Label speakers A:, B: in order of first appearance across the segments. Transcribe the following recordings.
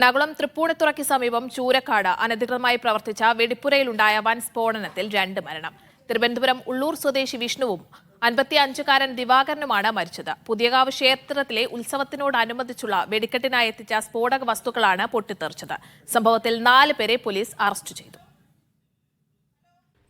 A: എറണാകുളം തൃപ്പൂണിത്തുറയ്ക്ക് സമീപം ചൂരക്കാട് അനധികൃതമായി പ്രവർത്തിച്ച വെടിപ്പുരയിലുണ്ടായ വൻ സ്ഫോടനത്തിൽ 2 മരണം. തിരുവനന്തപുരം ഉള്ളൂർ സ്വദേശി വിഷ്ണുവും 55-കാരൻ ദിവാകരനുമാണ് മരിച്ചത്. പുതിയകാവ് ക്ഷേത്രത്തിലെ ഉത്സവത്തിനോടനുബന്ധിച്ചുള്ള വെടിക്കെട്ടിനായി എത്തിച്ച സ്ഫോടക വസ്തുക്കളാണ് പൊട്ടിത്തെറിച്ചത്. സംഭവത്തിൽ 4 പേരെ പോലീസ് അറസ്റ്റ് ചെയ്തു.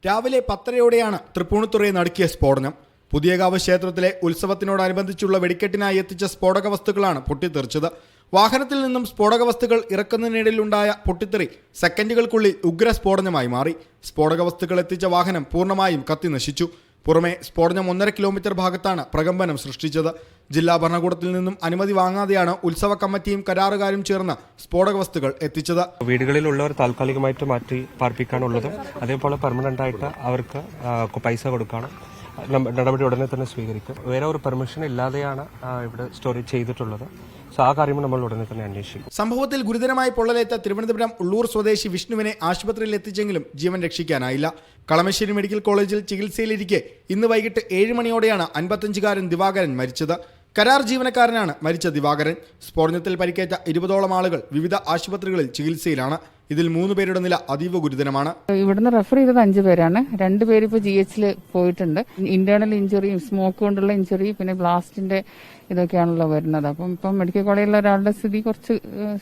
B: രാവിലെ 10:30യോടെയാണ് തൃപ്പൂണിത്തുറയെ നടുക്കിയ സ്ഫോടനം. പുതിയകാവ് ക്ഷേത്രത്തിലെ ഉത്സവത്തിനോടനുബന്ധിച്ചുള്ള വെടിക്കെട്ടിനായി എത്തിച്ച സ്ഫോടക വസ്തുക്കളാണ് പൊട്ടിത്തെറിച്ചത്. വാഹനത്തിൽ നിന്നും സ്ഫോടക വസ്തുക്കൾ ഇറക്കുന്നതിനിടയിലുണ്ടായ പൊട്ടിത്തെറി സെക്കൻഡുകൾക്കുള്ളിൽ ഉഗ്രസ്ഫോടനമായി മാറി. സ്ഫോടക വസ്തുക്കൾ എത്തിച്ച വാഹനം പൂർണ്ണമായും കത്തിനശിച്ചു. പുറമെ സ്ഫോടനം 1.5 കിലോമീറ്റർ ഭാഗത്താണ് പ്രകമ്പനം സൃഷ്ടിച്ചത്. ജില്ലാ ഭരണകൂടത്തിൽ നിന്നും അനുമതി വാങ്ങാതെയാണ് ഉത്സവ കമ്മിറ്റിയും കരാറുകാരും ചേർന്ന് സ്ഫോടക വസ്തുക്കൾ എത്തിച്ചത്.
C: വീടുകളിലുള്ളവർ താൽക്കാലികമായിട്ട് മാറ്റി പാർപ്പിക്കാനുള്ളതും അതേപോലെ പെർമനന്റ് ആയിട്ട് അവർക്ക് പൈസ കൊടുക്കണം നടപടി ഉടനെ തന്നെ സ്വീകരിക്കും. വേറെ ഒരു പെർമിഷൻ ഇല്ലാതെയാണ് ഇവിടെ സ്റ്റോറേജ് ചെയ്തിട്ടുള്ളത്. സോ ആ കാര്യം നമ്മൾ ഉടനെ തന്നെ അന്വേഷിക്കും.
B: സംഭവത്തിൽ ഗുരുതരമായി പൊള്ളലേറ്റ തിരുവനന്തപുരം ഉള്ളൂർ സ്വദേശി വിഷ്ണുവിനെ ആശുപത്രിയിൽ എത്തിച്ചെങ്കിലും ജീവൻ രക്ഷിക്കാനായില്ല. കളമശ്ശേരി മെഡിക്കൽ കോളേജിൽ ചികിത്സയിലിരിക്കെ ഇന്ന് വൈകിട്ട് 7 മണിയോടെയാണ് 55-കാരൻ ദിവാകരൻ മരിച്ചത്. കരാർ ജീവനക്കാരനാണ് മരിച്ച ദിവാകരൻ. സ്ഫോടനത്തിൽ പരിക്കേറ്റ 20ഓളം ആളുകൾ വിവിധ ആശുപത്രികളിൽ ചികിത്സയിലാണ്. ഇതിൽ 3 പേരുടെ നില അതീവ ഗുരുതരമാണ്.
D: ഇവിടുന്ന് റെഫർ ചെയ്തത് 5 പേരാണ്. 2 പേര് ഇപ്പോൾ GH പോയിട്ടുണ്ട്. ഇന്റേണൽ ഇഞ്ചുറിയും സ്മോക്ക് കൊണ്ടുള്ള ഇഞ്ചുറി പിന്നെ ബ്ലാസ്റ്റിന്റെ ഇതൊക്കെയാണല്ലോ വരുന്നത്. അപ്പം ഇപ്പം മെഡിക്കൽ കോളേജിലെ ഒരാളുടെ സ്ഥിതി കുറച്ച്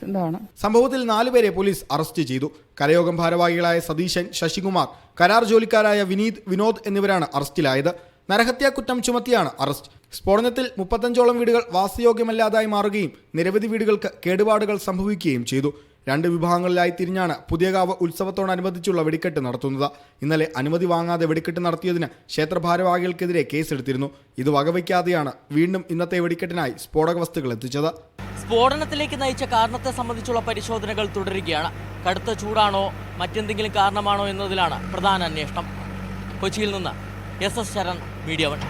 D: ഇതാണ്.
B: സംഭവത്തിൽ 4 പേരെ പോലീസ് അറസ്റ്റ് ചെയ്തു. കരയോഗം ഭാരവാഹികളായ സതീശൻ, ശശികുമാർ, കരാർ ജോലിക്കാരായ വിനീത്, വിനോദ് എന്നിവരാണ് അറസ്റ്റിലായത്. നരഹത്യാ കുറ്റം ചുമത്തിയാണ് അറസ്റ്റ്. സ്ഫോടനത്തിൽ 35ഓളം വീടുകൾ വാസയോഗ്യമല്ലാതായി മാറുകയും നിരവധി വീടുകൾക്ക് കേടുപാടുകൾ സംഭവിക്കുകയും ചെയ്തു. 2 വിഭാഗങ്ങളിലായി തിരിഞ്ഞാണ് പുതിയകാവ് ഉത്സവത്തോടനുബന്ധിച്ചുള്ള വെടിക്കെട്ട് നടത്തുന്നത്. ഇന്നലെ അനുമതി വാങ്ങാതെ വെടിക്കെട്ട് നടത്തിയതിന് ക്ഷേത്ര ഭാരവാഹികൾക്കെതിരെ കേസെടുത്തിരുന്നു. ഇത് വകവയ്ക്കാതെയാണ് വീണ്ടും ഇന്നത്തെ വെടിക്കെട്ടിനായി സ്ഫോടക വസ്തുക്കൾ എത്തിച്ചത്.
E: സ്ഫോടനത്തിലേക്ക് നയിച്ച കാരണത്തെ സംബന്ധിച്ചുള്ള പരിശോധനകൾ തുടരുകയാണ്. കടുത്ത ചൂടാണോ മറ്റെന്തെങ്കിലും കാരണമാണോ എന്നതിലാണ് പ്രധാന അന്വേഷണം. കൊച്ചിയിൽ നിന്ന് SS ശരൺ, മീഡിയ 1.